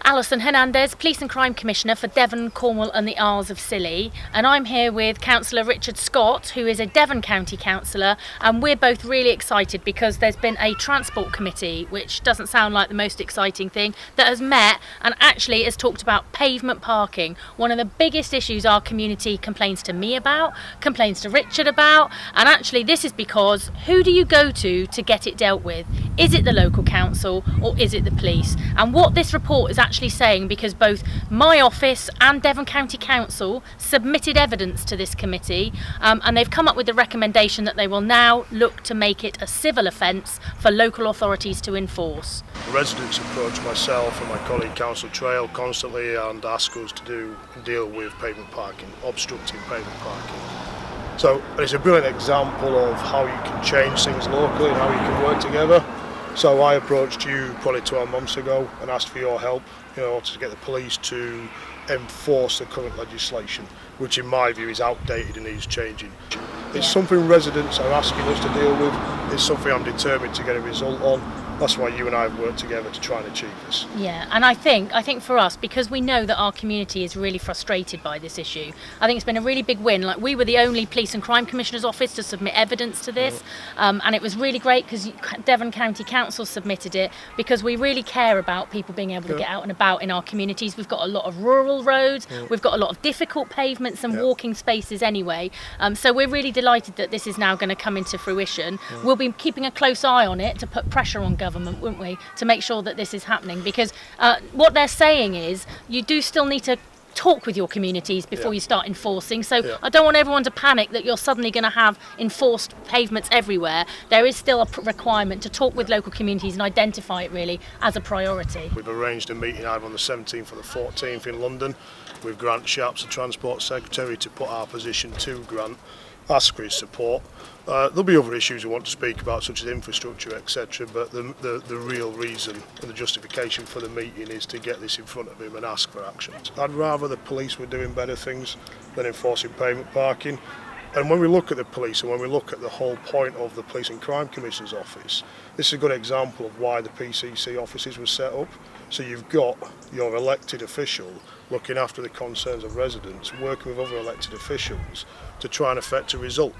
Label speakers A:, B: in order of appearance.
A: Alison Hernandez, Police and Crime Commissioner for Devon, Cornwall and the Isles of Scilly, and I'm here with Councillor Richard Scott, who is a Devon County Councillor, and we're both really excited because there's been a transport committee, which doesn't sound like the most exciting thing, that has met and actually has talked about pavement parking, one of the biggest issues our community complains to me about, complains to Richard about, and actually this is because who do you go to get it dealt with? Is it the local council or is it the police? And what this report is actually saying, because both my office and Devon County Council submitted evidence to this committee, and they've come up with the recommendation that they will now look to make it a civil offence for local authorities to enforce.
B: Residents approach myself and my colleague Councillor Trail constantly and ask us to deal with pavement parking, obstructing pavement parking. So it's a brilliant example of how you can change things locally and how you can work together. So I approached you probably 12 months ago and asked for your help, to get the police to enforce the current legislation, which in my view is outdated and needs changing. It's something residents are asking us to deal with. It's something I'm determined to get a result on. That's why you and I have worked together to try and achieve this.
A: Yeah, and I think for us, because we know that our community is really frustrated by this issue, I think it's been a really big win. Like, we were the only Police and Crime Commissioner's Office to submit evidence to this, and it was really great because Devon County Council submitted it, because we really care about people being able to get out and about in our communities. We've got a lot of rural roads, we've got a lot of difficult pavements and walking spaces anyway, so we're really delighted that this is now going to come into fruition. We'll be keeping a close eye on it to put pressure on government, won't we, to make sure that this is happening, because what they're saying is you do still need to talk with your communities before you start enforcing. So I don't want everyone to panic that you're suddenly going to have enforced pavements everywhere. There is still a requirement to talk with local communities and identify it really as a priority.
B: We've arranged a meeting either on the 17th or the 14th in London with Grant Sharps, the Transport Secretary, to put our position to Grant, ask for his support. There'll be other issues we want to speak about, such as infrastructure, etc., but the real reason and the justification for the meeting is to get this in front of him and ask for action. I'd rather the police were doing better things than enforcing pavement parking. And when we look at the police and when we look at the whole point of the Police and Crime Commissioner's Office, this is a good example of why the PCC offices were set up. So you've got your elected official looking after the concerns of residents, working with other elected officials to try and effect a result.